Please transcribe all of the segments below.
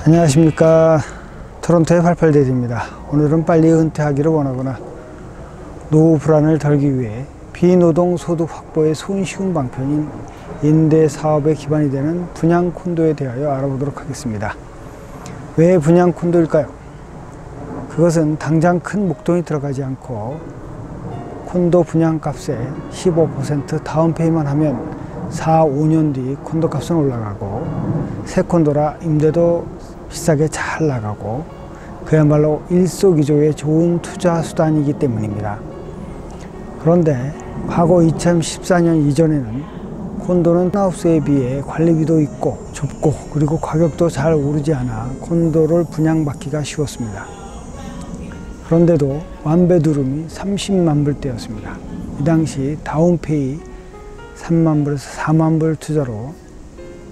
안녕하십니까. 토론토의 88대리입니다. 오늘은 빨리 은퇴하기를 원하거나 노후 불안을 덜기 위해 비노동 소득 확보의 손쉬운 방편인 임대 사업의 기반이 되는 분양 콘도에 대하여 알아보도록 하겠습니다. 왜 분양 콘도일까요? 그것은 당장 큰 목돈이 들어가지 않고 콘도 분양값의 15% 다운페이만 하면 4, 5년 뒤 콘도 값은 올라가고 새 콘도라 임대도 비싸게 잘 나가고 그야말로 일석이조의 좋은 투자 수단이기 때문입니다. 그런데 과거 2014년 이전에는 콘도는 하우스에 비해 관리비도 있고 좁고 그리고 가격도 잘 오르지 않아 콘도를 분양받기가 쉬웠습니다. 그런데도 완베드룸이 30만 불대였습니다. 이 당시 다운페이 3만 불에서 4만 불 투자로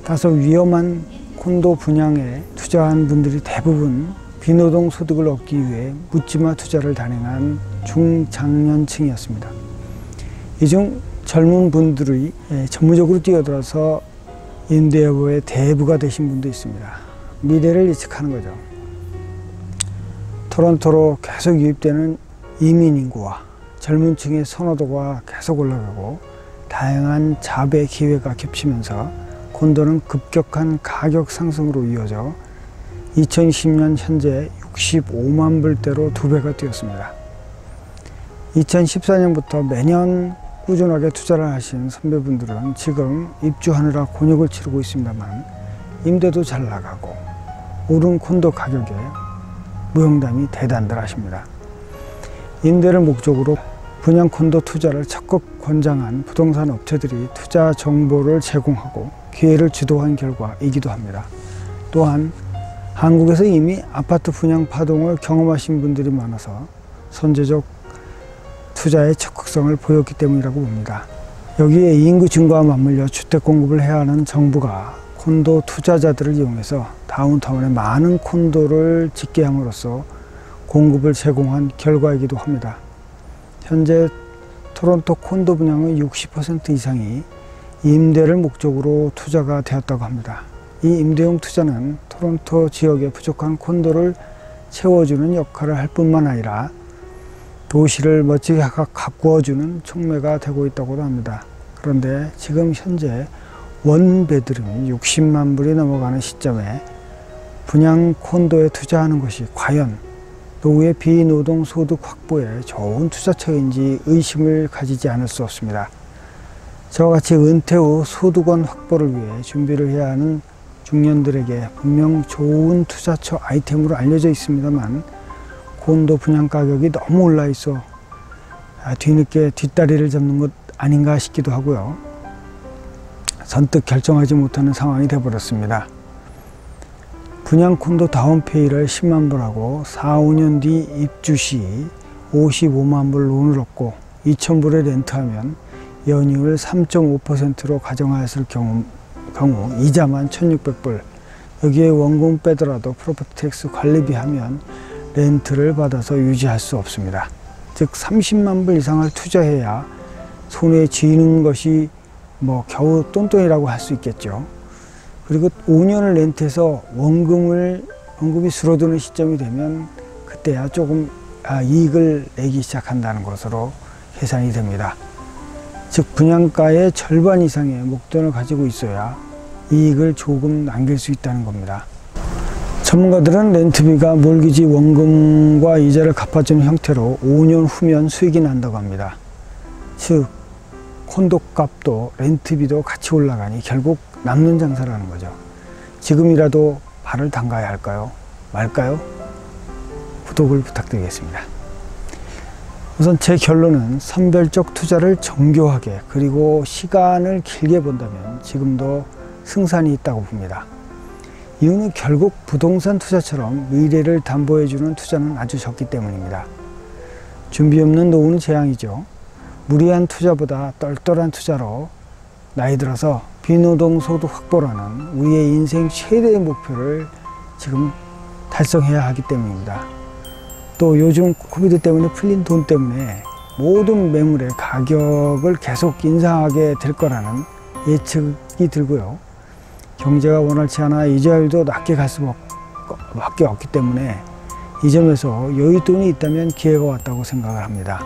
다소 위험한 콘도 분양에 투자한 분들이 대부분 비노동 소득을 얻기 위해 묻지마 투자를 단행한 중장년층이었습니다. 이 중 젊은 분들이 전문적으로 뛰어들어서 임대업의 대부가 되신 분도 있습니다. 미래를 예측하는 거죠. 토론토로 계속 유입되는 이민 인구와 젊은 층의 선호도가 계속 올라가고 다양한 자배 기회가 겹치면서 콘도는 급격한 가격 상승으로 이어져 2020년 현재 65만 불대로 2배가 뛰었습니다. 2014년부터 매년 꾸준하게 투자를 하신 선배분들은 지금 입주하느라 곤욕을 치르고 있습니다만 임대도 잘 나가고 오른 콘도 가격에 무용담이 대단들 하십니다. 임대를 목적으로 분양 콘도 투자를 적극 권장한 부동산 업체들이 투자 정보를 제공하고 기회를 주도한 결과이기도 합니다. 또한 한국에서 이미 아파트 분양 파동을 경험하신 분들이 많아서 선제적 투자의 적극성을 보였기 때문이라고 봅니다. 여기에 인구 증가와 맞물려 주택 공급을 해야 하는 정부가 콘도 투자자들을 이용해서 다운타운에 많은 콘도를 짓게 함으로써 공급을 제공한 결과이기도 합니다. 현재 토론토 콘도 분양의 60% 이상이 임대를 목적으로 투자가 되었다고 합니다. 이 임대용 투자는 토론토 지역의 부족한 콘도를 채워주는 역할을 할 뿐만 아니라 도시를 멋지게 가꾸어주는 촉매가 되고 있다고도 합니다. 그런데 지금 현재 원베드룸이 60만 불이 넘어가는 시점에 분양 콘도에 투자하는 것이 과연 노후의 비노동 소득 확보에 좋은 투자처인지 의심을 가지지 않을 수 없습니다. 저와 같이 은퇴 후 소득원 확보를 위해 준비를 해야 하는 중년들에게 분명 좋은 투자처 아이템으로 알려져 있습니다만 콘도 분양 가격이 너무 올라 있어 뒤늦게 뒷다리를 잡는 것 아닌가 싶기도 하고요. 선뜻 결정하지 못하는 상황이 되어버렸습니다. 분양 콘도 다운페이를 10만 불하고 4, 5년 뒤 입주 시 55만 불 론을 얻고 2천 불에 렌트하면 연이율 3.5%로 가정하였을 경우 이자만 1,600불, 여기에 원금 빼더라도 프로퍼티 텍스 관리비 하면 렌트를 받아서 유지할 수 없습니다. 즉 30만 불 이상을 투자해야 손에 쥐는 것이 겨우 똔똔이라고 할 수 있겠죠. 그리고 5년을 렌트해서 원금이 줄어드는 시점이 되면 그때야 조금 이익을 내기 시작한다는 것으로 계산이 됩니다. 즉 분양가의 절반 이상의 목돈을 가지고 있어야 이익을 조금 남길 수 있다는 겁니다. 전문가들은 렌트비가 몰기지 원금과 이자를 갚아주는 형태로 5년 후면 수익이 난다고 합니다. 즉 콘도 값도 렌트비도 같이 올라가니 결국 남는 장사라는 거죠. 지금이라도 발을 담가야 할까요? 말까요? 구독을 부탁드리겠습니다. 우선 제 결론은 선별적 투자를 정교하게 그리고 시간을 길게 본다면 지금도 승산이 있다고 봅니다. 이유는 결국 부동산 투자처럼 미래를 담보해주는 투자는 아주 적기 때문입니다. 준비 없는 노후는 재앙이죠. 무리한 투자보다 똘똘한 투자로 나이 들어서 비노동 소득 확보라는 우리의 인생 최대의 목표를 지금 달성해야 하기 때문입니다. 또 요즘 코비드 때문에 풀린 돈 때문에 모든 매물의 가격을 계속 인상하게 될 거라는 예측이 들고요. 경제가 원활치 않아 이자율도 낮게 갈 수밖에 그밖에 없기 때문에 이 점에서 여윳돈이 있다면 기회가 왔다고 생각을 합니다.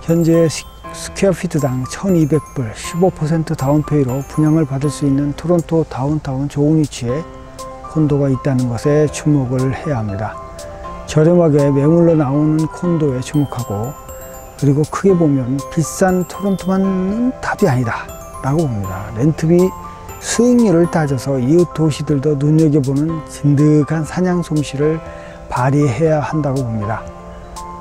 현재 스퀘어피트당 1200불 15% 다운페이로 분양을 받을 수 있는 토론토 다운타운 좋은 위치에 콘도가 있다는 것에 주목을 해야 합니다. 저렴하게 매물로 나오는 콘도에 주목하고, 그리고 크게 보면 비싼 토론토만은 답이 아니다 라고 봅니다. 렌트비 수익률을 따져서 이웃 도시들도 눈여겨보는 진득한 사냥 솜씨를 발휘해야 한다고 봅니다.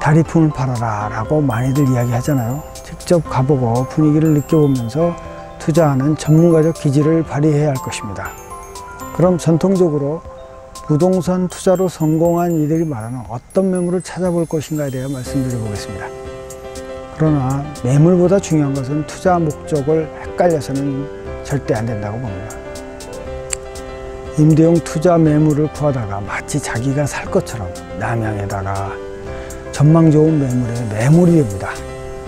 다리품을 팔아라 라고 많이들 이야기하잖아요. 직접 가보고 분위기를 느껴보면서 투자하는 전문가적 기질을 발휘해야 할 것입니다. 그럼 전통적으로 부동산 투자로 성공한 이들이 말하는 어떤 매물을 찾아볼 것인가에 대해 말씀드려 보겠습니다. 그러나 매물보다 중요한 것은 투자 목적을 헷갈려서는 절대 안 된다고 봅니다. 임대용 투자 매물을 구하다가 마치 자기가 살 것처럼 남양에다가 전망 좋은 매물에 매물이 됩니다.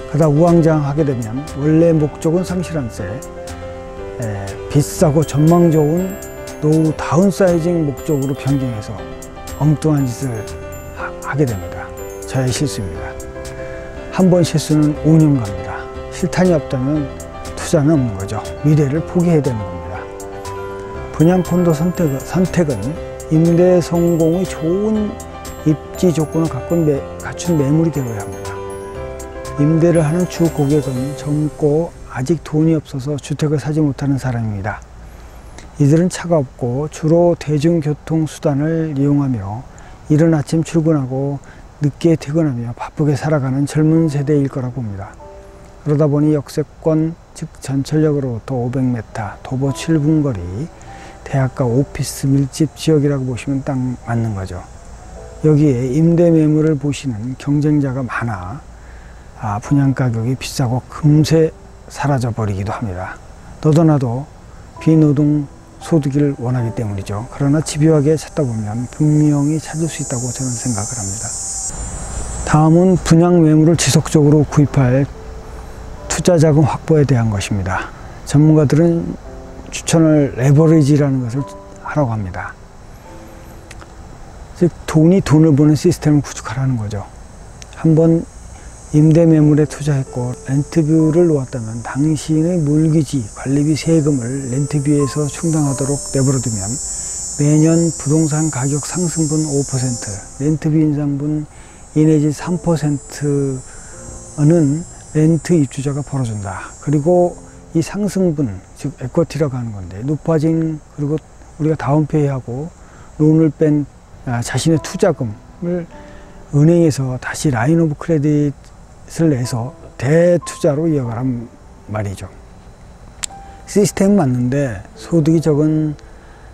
그러다 우왕좌왕하게 되면 원래 목적은 상실한 새 비싸고 전망 좋은 노후 다운사이징 목적으로 변경해서 엉뚱한 짓을 하게 됩니다. 저의 실수입니다. 한 번 실수는 5년 갑니다. 실탄이 없다면 투자는 없는 거죠. 미래를 포기해야 되는 겁니다. 분양 콘도 선택은 임대 성공의 좋은 입지 조건을 갖춘 매물이 되어야 합니다. 임대를 하는 주 고객은 젊고 아직 돈이 없어서 주택을 사지 못하는 사람입니다. 이들은 차가 없고 주로 대중교통수단을 이용하며 이른 아침 출근하고 늦게 퇴근하며 바쁘게 살아가는 젊은 세대일 거라고 봅니다. 그러다 보니 역세권, 즉 전철역으로부터 500m, 도보 7분 거리, 대학가 오피스 밀집 지역이라고 보시면 딱 맞는 거죠. 여기에 임대 매물을 보시는 경쟁자가 많아 분양 가격이 비싸고 금세 사라져 버리기도 합니다. 너도 나도 비노동 소득을 원하기 때문이죠. 그러나 집요하게 찾다 보면 분명히 찾을 수 있다고 저는 생각을 합니다. 다음은 분양 매물을 지속적으로 구입할 투자 자금 확보에 대한 것입니다. 전문가들은 추천을 레버리지라는 것을 하라고 합니다. 즉 돈이 돈을 버는 시스템을 구축하라는 거죠. 한번 임대 매물에 투자했고 렌트비를 놓았다면 당신의 몰기지, 관리비, 세금을 렌트비에서 충당하도록 내버려두면 매년 부동산 가격 상승분 5%, 렌트비 인상분 2 내지 3%는 렌트 입주자가 벌어준다. 그리고 이 상승분, 즉 에쿼티라고 하는 건데 높아진, 그리고 우리가 다운페이하고 론을 뺀 자신의 투자금을 은행에서 다시 라인 오브 크레딧을 내서 대투자로 이어가란 말이죠. 시스템은 맞는데 소득이 적은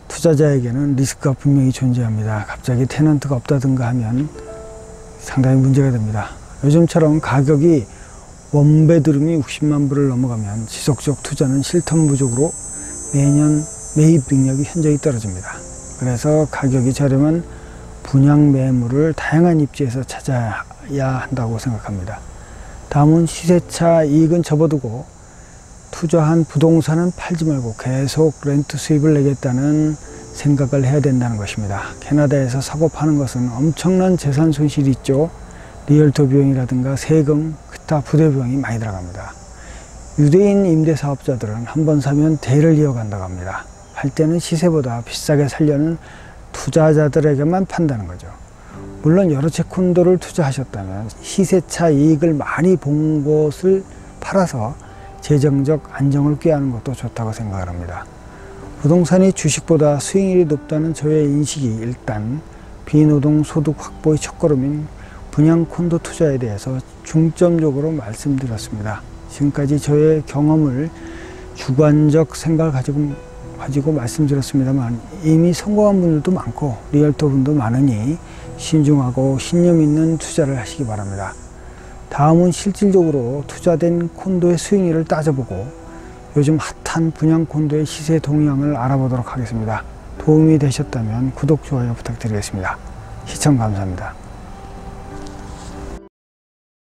투자자에게는 리스크가 분명히 존재합니다. 갑자기 테넌트가 없다든가 하면 상당히 문제가 됩니다. 요즘처럼 가격이 원베드룸이 60만 불을 넘어가면 지속적 투자는 실현 부족으로 매년 매입 능력이 현저히 떨어집니다. 그래서 가격이 저렴한 분양 매물을 다양한 입지에서 찾아야 한다고 생각합니다. 다음은 시세차 이익은 접어두고 투자한 부동산은 팔지 말고 계속 렌트 수입을 내겠다는 생각을 해야 된다는 것입니다. 캐나다에서 사고 파는 것은 엄청난 재산 손실이 있죠. 리얼터 비용이라든가 세금, 기타 부대 비용이 많이 들어갑니다. 유대인 임대사업자들은 한번 사면 대를 이어간다고 합니다. 할 때는 시세보다 비싸게 살려는 투자자들에게만 판다는 거죠. 물론 여러 채 콘도를 투자하셨다면 시세차 이익을 많이 본 것을 팔아서 재정적 안정을 꾀하는 것도 좋다고 생각을 합니다. 부동산이 주식보다 수익률이 높다는 저의 인식이 일단 비노동 소득 확보의 첫걸음인 분양 콘도 투자에 대해서 중점적으로 말씀드렸습니다. 지금까지 저의 경험을 주관적 생각을 가지고 말씀드렸습니다만 이미 성공한 분들도 많고 리얼터 분도 많으니 신중하고 신념 있는 투자를 하시기 바랍니다. 다음은 실질적으로 투자된 콘도의 수익률을 따져보고 요즘 핫한 분양 콘도의 시세 동향을 알아보도록 하겠습니다. 도움이 되셨다면 구독, 좋아요 부탁드리겠습니다. 시청 감사합니다.